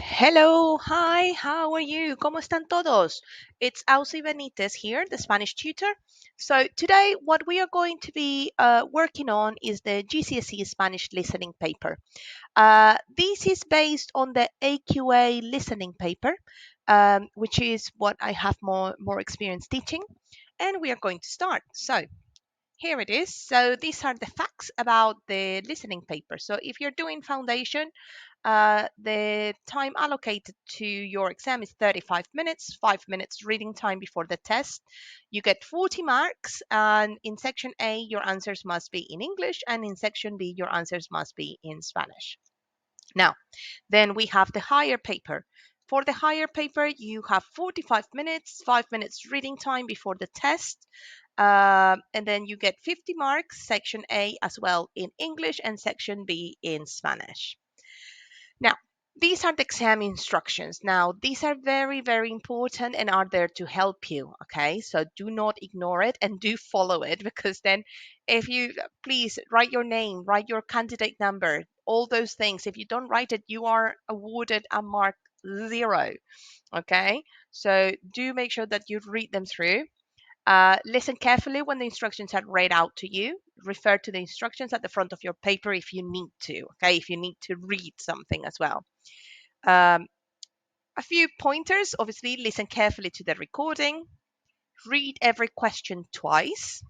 Hello, hi, how are you? ¿Cómo están todos? It's Auxi Benitez here, the Spanish tutor. So today what we are going to be working on is the GCSE Spanish listening paper. This is based on the AQA listening paper, which is what I have more experience teaching. And we are going to start. So here it is. So these are the facts about the listening paper. So if you're doing foundation, the time allocated to your exam is 35 minutes, 5 minutes reading time before the test. You get 40 marks, and in section A, your answers must be in English, and in section B, your answers must be in Spanish. Now, then we have the higher paper. For the higher paper, you have 45 minutes, 5 minutes reading time before the test. And then you get 50 marks, section A as well in English and section B in Spanish. Now, these are the exam instructions. Now, these are very, very important and are there to help you. Okay, so do not ignore it and do follow it, because then, if you please write your name, write your candidate number, all those things. If you don't write it, you are awarded a mark 0. Okay, so do make sure that you read them through. Listen carefully when the instructions are read out to you. Refer to the instructions at the front of your paper if you need to. Okay, if you need to read something as well. Um, a few pointers. Obviously, listen carefully to the recording. Read every question twice.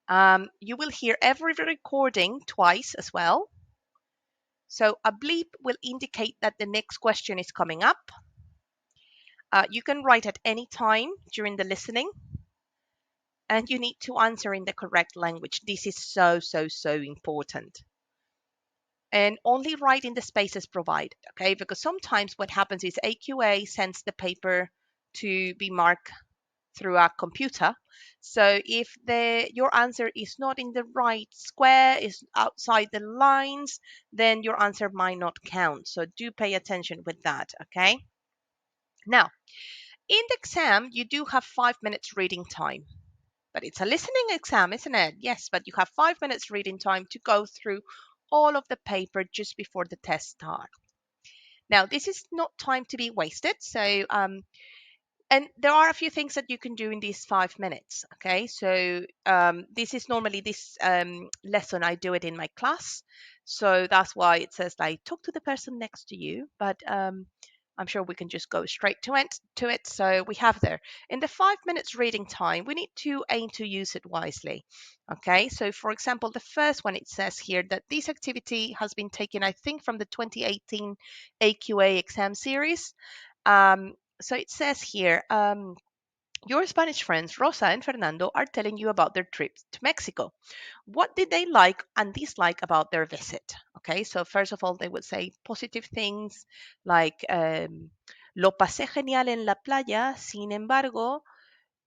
You will hear every recording twice as well. So a bleep will indicate that the next question is coming up. You can write at any time during the listening, and you need to answer in the correct language. This is so, so, so important. And only write in the spaces provided, okay? Because sometimes what happens is AQA sends the paper to be marked through a computer. So if your answer is not in the right square, is outside the lines, then your answer might not count. So do pay attention with that, okay? Now, in the exam, you do have 5 minutes reading time. But it's a listening exam, isn't it? Yes, but you have 5 minutes reading time to go through all of the paper just before the test start. Now, this is not time to be wasted. So, and there are a few things that you can do in these 5 minutes. Okay, so this is normally this lesson I do it in my class, so that's why it says like talk to the person next to you. But I'm sure we can just go straight to it. So we have there in the 5 minutes reading time, we need to aim to use it wisely. Okay, so for example, the first one, it says here that this activity has been taken, I think, from the 2018 AQA exam series. So it says here, your Spanish friends Rosa and Fernando are telling you about their trip to Mexico. What did they like and dislike about their visit? Okay, so first of all, they would say positive things like lo pasé genial en la playa, sin embargo,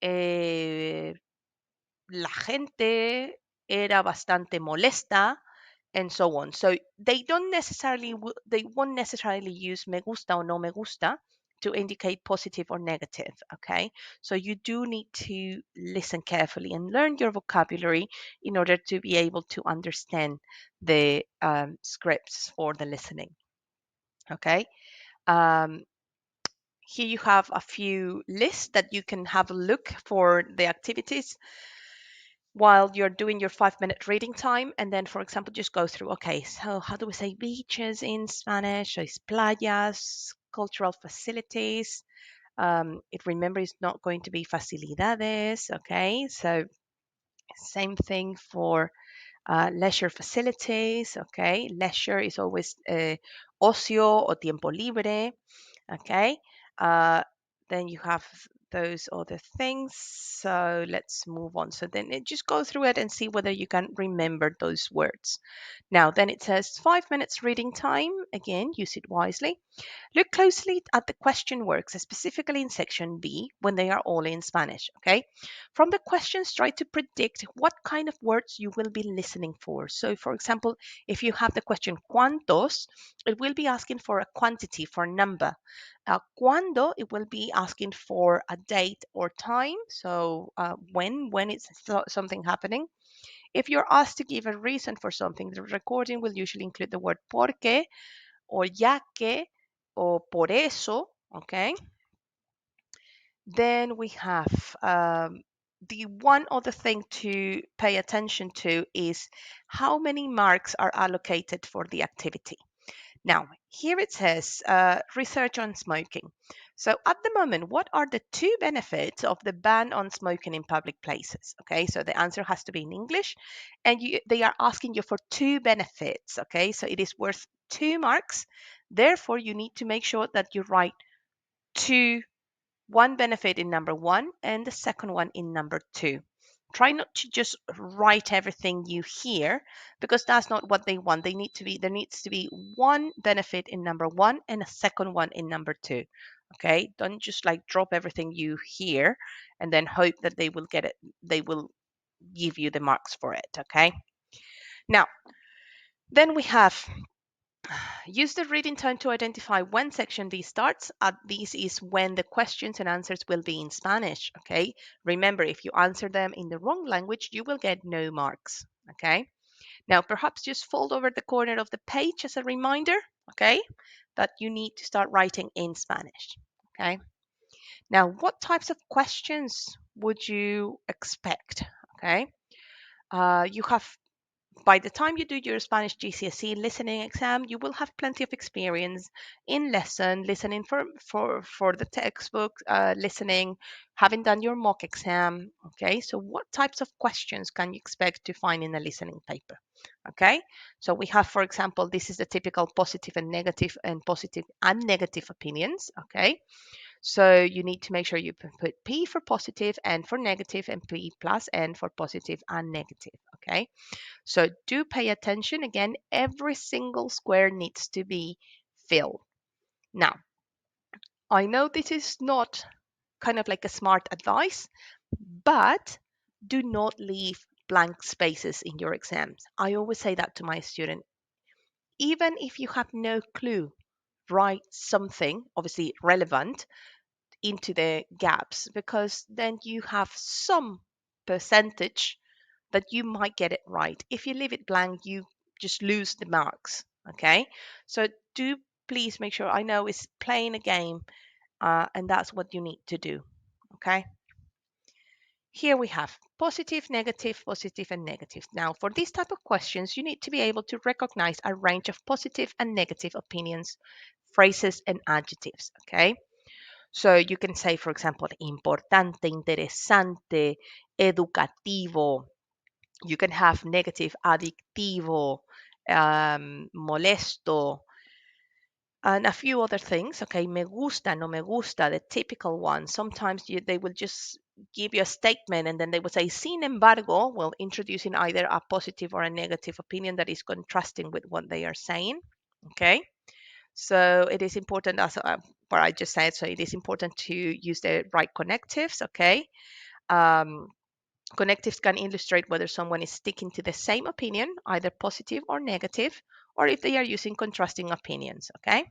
eh, la gente era bastante molesta, and so on. So they won't necessarily use me gusta or no me gusta to indicate positive or negative. Okay, so you do need to listen carefully and learn your vocabulary in order to be able to understand the scripts for the listening. Okay. Um, Here you have a few lists that you can have a look for the activities while you're doing your 5 minute reading time. And then, for example, just go through, okay, so how do we say beaches in Spanish? So it's playas, cultural facilities. It remember it's not going to be facilidades. Okay, so same thing for leisure facilities. Okay, leisure is always ocio or tiempo libre. Okay, uh, then you have those other things. So let's move on. So then just go through it and see whether you can remember those words. Now, then it says 5 minutes reading time. Again, use it wisely. Look closely at the question works, specifically in section B, when they are all in Spanish, okay? From the questions, try to predict what kind of words you will be listening for. So, for example, if you have the question ¿cuántos?, it will be asking for a quantity, for a number. ¿Cuándo?, it will be asking for a date or time. So, when is something happening. If you're asked to give a reason for something, the recording will usually include the word porque or ya que, o por eso, okay? Then we have the one other thing to pay attention to is how many marks are allocated for the activity. Now, here it says research on smoking. So at the moment, what are the two benefits of the ban on smoking in public places? Okay, so the answer has to be in English, and they are asking you for two benefits. Okay, so it is worth 2 marks. Therefore, you need to make sure that you write one benefit in number one and the second one in number two. Try not to just write everything you hear because that's not what they want. There needs to be one benefit in number one and a second one in number two. Okay, don't just like drop everything you hear and then hope that they will give you the marks for it. Okay, now then we have use the reading tone to identify when section D starts. This is when the questions and answers will be in Spanish, okay? Remember, if you answer them in the wrong language, you will get no marks, okay? Now, perhaps just fold over the corner of the page as a reminder, okay, that you need to start writing in Spanish, okay? Now, what types of questions would you expect, okay? You have by the time you do your Spanish GCSE listening exam, you will have plenty of experience in listening for the textbook, listening, having done your mock exam. Okay, so what types of questions can you expect to find in a listening paper? Okay, so we have, for example, this is the typical positive and negative opinions. Okay, so you need to make sure you put P for positive, N for negative, and P plus N for positive and negative. Okay. So do pay attention. Again, every single square needs to be filled. Now, I know this is not kind of like a smart advice, but do not leave blank spaces in your exams. I always say that to my student. Even if you have no clue, write something, obviously relevant, into the gaps because then you have some percentage that you might get it right. If you leave it blank, you just lose the marks. Okay, so do please make sure. I know it's playing a game, and that's what you need to do. Okay, here we have positive, and negative. Now, for these type of questions, you need to be able to recognize a range of positive and negative opinions, phrases, and adjectives. Okay, so you can say, for example, importante, interesante, educativo. You can have negative, adictivo, molesto, and a few other things. Okay, me gusta, no me gusta, the typical one. Sometimes they will just give you a statement and then they would say, sin embargo, well, introducing either a positive or a negative opinion that is contrasting with what they are saying. Okay, so it is important, as what I just said, so it is important to use the right connectives. Okay. Um, Connectives can illustrate whether someone is sticking to the same opinion, either positive or negative, or if they are using contrasting opinions. Okay.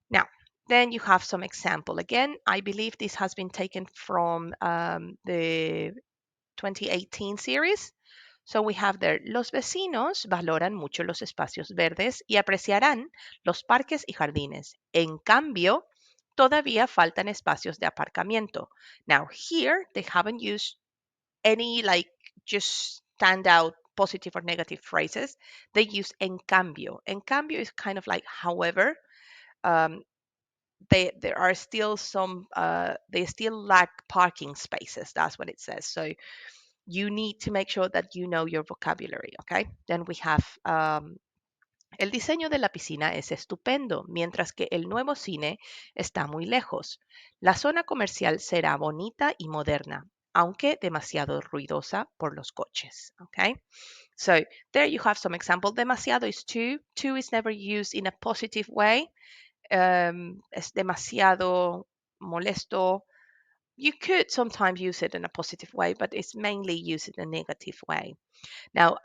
Now, then you have some example. Again, I believe this has been taken from the 2018 series. So we have there, los vecinos valoran mucho los espacios verdes y apreciarán los parques y jardines. En cambio, todavía faltan espacios de aparcamiento. Now here, they haven't used any like just stand out positive or negative phrases. They use en cambio. En cambio is kind of like however. Um, there are still some they still lack parking spaces. That's what it says. So you need to make sure that you know your vocabulary. Okay. Then we have el diseño de la piscina es estupendo, mientras que el nuevo cine está muy lejos. La zona comercial será bonita y moderna, aunque demasiado ruidosa por los coches. Okay? So there you have some example. Demasiado is too. Too is never used in a positive way. Es demasiado molesto. You could sometimes use it in a positive way, but it's mainly used in a negative way. Now,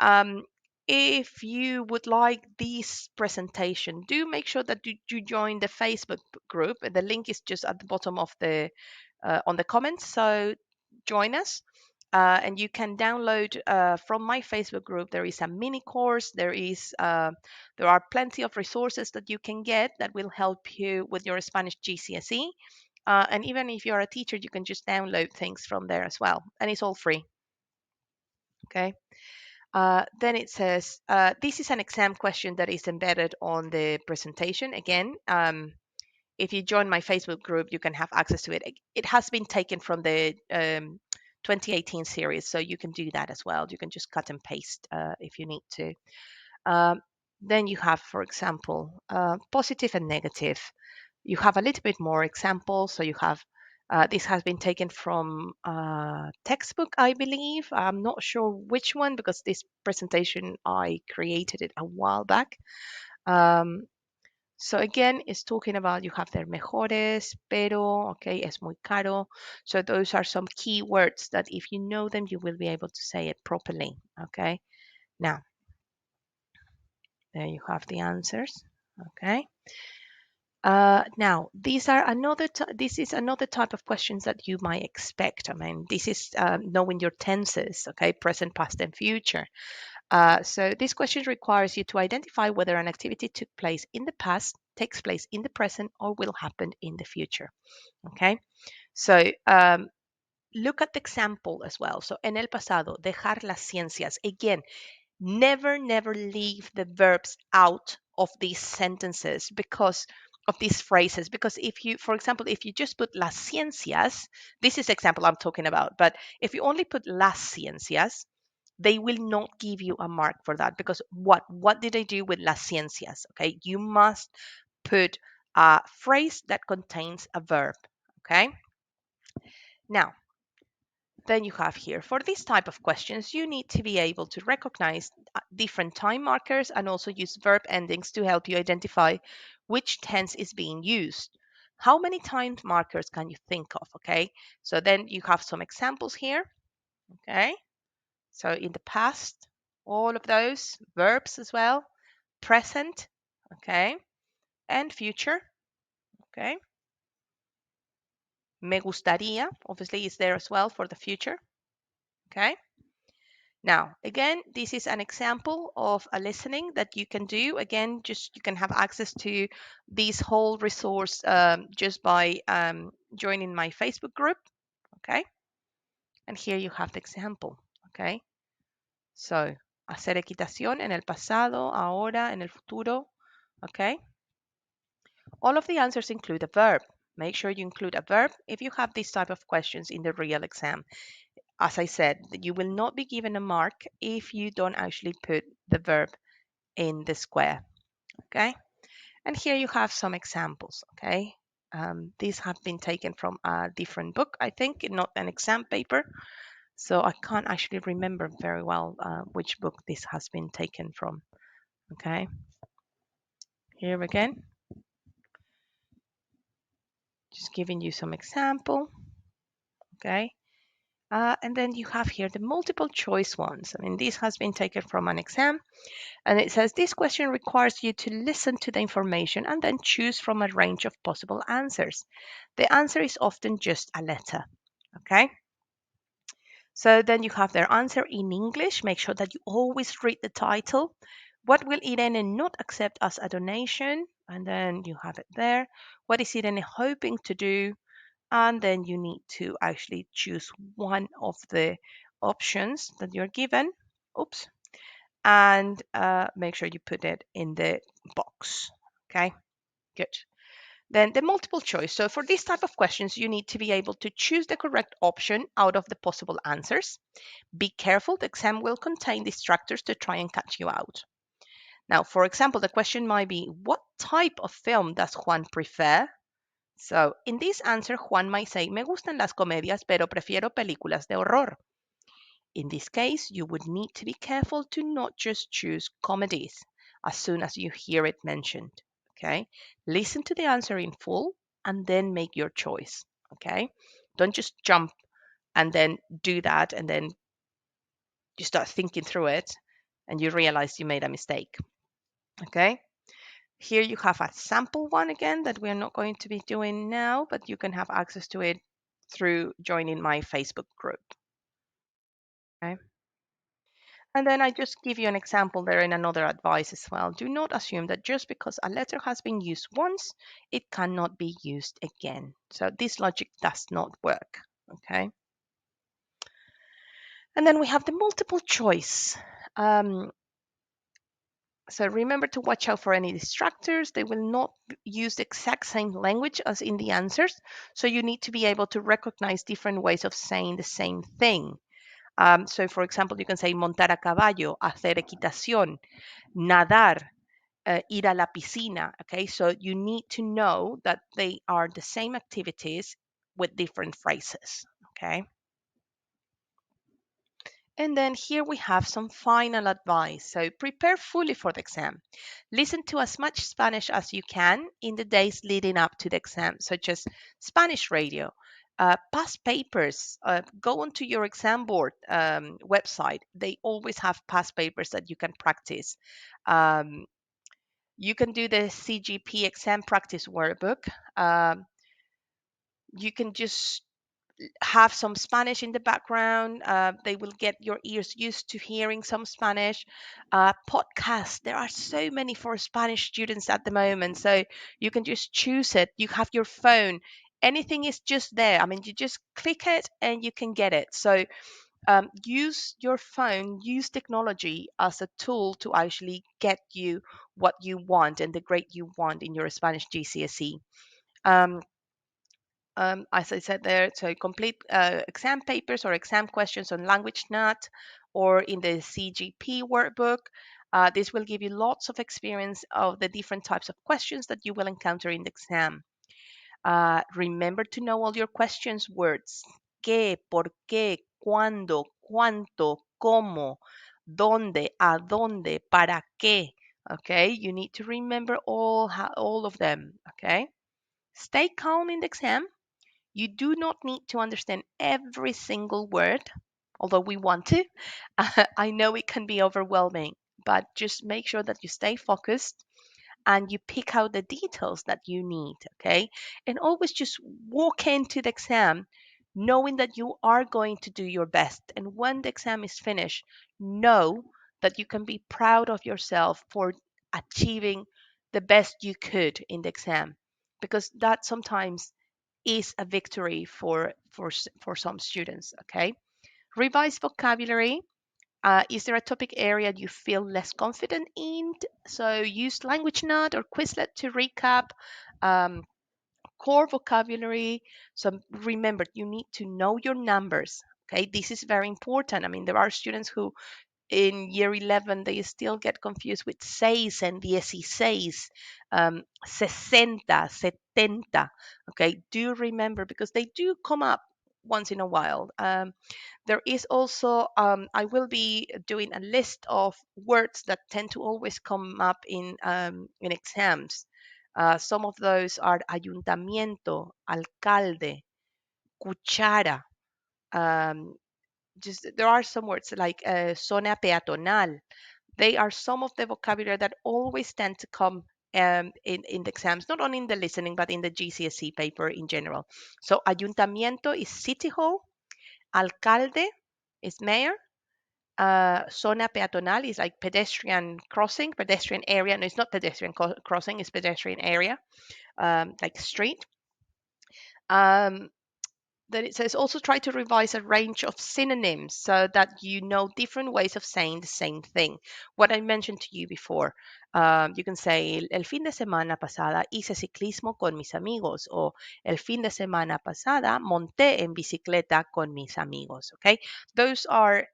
if you would like this presentation, do make sure that you join the Facebook group. The link is just at the bottom of the on the comments. So join us. and you can download from my Facebook group. There is a mini course. There are plenty of resources that you can get that will help you with your Spanish GCSE. And even if you're a teacher, you can just download things from there as well, and it's all free. Okay. Then it says, this is an exam question that is embedded on the presentation. Again, if you join my Facebook group, you can have access to it. It has been taken from the 2018 series, so you can do that as well. You can just cut and paste if you need to. Um, then you have, for example, positive and negative. You have a little bit more examples. So you have this has been taken from a textbook, I believe. I'm not sure which one because this presentation I created it a while back. So again, it's talking about you have their mejores, pero, okay, es muy caro. So those are some key words that if you know them, you will be able to say it properly. Okay. Now, there you have the answers. Okay. Now, this is another type of questions that you might expect. I mean, this is knowing your tenses, okay, present, past, and future. So this question requires you to identify whether an activity took place in the past, takes place in the present, or will happen in the future. Okay, so look at the example as well. So en el pasado, dejar las ciencias. Again, never leave the verbs out of these sentences because of these phrases. Because if you, for example, if you just put las ciencias, this is the example I'm talking about, but if you only put las ciencias, they will not give you a mark for that because what did they do with las ciencias? Okay, you must put a phrase that contains a verb. Okay, now then you have here for this type of questions you need to be able to recognize different time markers and also use verb endings to help you identify which tense is being used. How many time markers can you think of? Okay, so then you have some examples here. Okay, so in the past, all of those verbs as well, present, okay, and future, okay. Me gustaría, obviously, is there as well for the future, okay. Now, again, this is an example of a listening that you can do. Again, just you can have access to this whole resource just by joining my Facebook group, okay. And here you have the example, okay. So, hacer equitación en el pasado, ahora, en el futuro. Okay. All of the answers include a verb. Make sure you include a verb if you have this type of questions in the real exam. As I said, you will not be given a mark if you don't actually put the verb in the square. Okay. And here you have some examples. Okay. These have been taken from a different book, I think, not an exam paper. So I can't actually remember very well which book this has been taken from. Okay. Here again, just giving you some example. Okay. And then you have here the multiple choice ones. I mean, this has been taken from an exam. And it says this question requires you to listen to the information and then choose from a range of possible answers. The answer is often just a letter. Okay. So then you have their answer in English. Make sure that you always read the title. What will Irene not accept as a donation? And then you have it there. What is Irene hoping to do? And then you need to actually choose one of the options that you're given. Oops. And make sure you put it in the box. Okay, good. Then the multiple choice. So for this type of questions, you need to be able to choose the correct option out of the possible answers. Be careful, the exam will contain distractors to try and catch you out. Now, for example, the question might be, what type of film does Juan prefer? So in this answer, Juan might say, me gustan las comedias, pero prefiero películas de horror. In this case, you would need to be careful to not just choose comedies as soon as you hear it mentioned. Okay, listen to the answer in full and then make your choice. Okay, don't just jump and then do that and then you start thinking through it and you realize you made a mistake. Okay, here you have a sample one again that we're not going to be doing now, but you can have access to it through joining my Facebook group. Okay. And then I just give you an example there in another advice as well. Do not assume that just because a letter has been used once, it cannot be used again. So this logic does not work. Okay. And then we have the multiple choice. Um, so remember to watch out for any distractors. They will not use the exact same language as in the answers. So you need to be able to recognize different ways of saying the same thing. So, for example, you can say montar a caballo, hacer equitación, nadar, ir a la piscina. Okay, so you need to know that they are the same activities with different phrases. Okay. And then here we have some final advice. So prepare fully for the exam. Listen to as much Spanish as you can in the days leading up to the exam, such as Spanish radio, past papers. Go onto your exam board website. They always have past papers that you can practice. Um, you can do the CGP exam practice workbook. You can just have some Spanish in the background. They will get your ears used to hearing some Spanish. Podcasts, there are so many for Spanish students at the moment. So you can just choose it. You have your phone. Anything is just there. I mean, you just click it and you can get it. So use your phone, use technology as a tool to actually get you what you want and the grade you want in your Spanish GCSE. Um, as I said there, so complete exam papers or exam questions on LanguageNet or in the CGP workbook. This will give you lots of experience of the different types of questions that you will encounter in the exam. Remember to know all your questions words. ¿Qué? ¿Por qué? ¿Cuándo? ¿Cuánto? ¿Cómo? ¿Dónde? ¿A dónde? ¿Para qué? Okay, you need to remember all of them. Okay, stay calm in the exam. You do not need to understand every single word, although we want to. I know it can be overwhelming, but just make sure that you stay focused and you pick out the details that you need, okay? And always just walk into the exam knowing that you are going to do your best. And when the exam is finished, know that you can be proud of yourself for achieving the best you could in the exam, because that sometimes is a victory for some students. Okay, revise vocabulary. Is there a topic area you feel less confident in? So use LanguageNet or Quizlet to recap core vocabulary. So remember, you need to know your numbers. Okay, this is very important. I mean, there are students who in year 11 they still get confused with seis and dieciséis, 60, 70. Okay, do remember because they do come up once in a while. There is also, I will be doing a list of words that tend to always come up in exams. Some of those are ayuntamiento, alcalde, cuchara. Um, just there are some words like zona peatonal. They are some of the vocabulary that always tend to come in the exams, not only in the listening, but in the GCSE paper in general. So ayuntamiento is city hall, alcalde is mayor, zona peatonal is like pedestrian crossing, pedestrian area. No, it's not pedestrian crossing, it's pedestrian area, like street. Um, then it says also try to revise a range of synonyms so that you know different ways of saying the same thing. What I mentioned to you before, you can say el fin de semana pasada hice ciclismo con mis amigos, or el fin de semana pasada monté en bicicleta con mis amigos. Okay, those are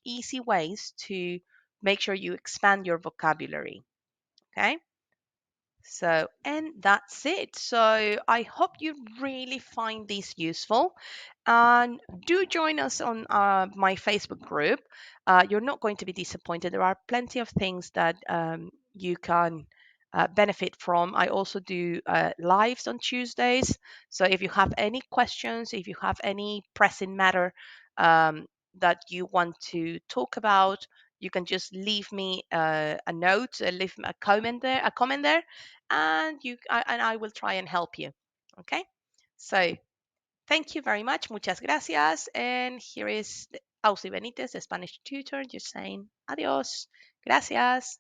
easy ways to make sure you expand your vocabulary. Okay. So, and that's it. So, I hope you really find this useful. And do join us on my Facebook group. You're not going to be disappointed. There are plenty of things that you can benefit from. I also do lives on Tuesdays. So, if you have any questions, if you have any pressing matter um, that you want to talk about, you can just leave me a note, leave a comment there, and I will try and help you. Okay. So thank you very much. Muchas gracias. And here is Auxi Benitez, the Spanish tutor, just saying adios. Gracias.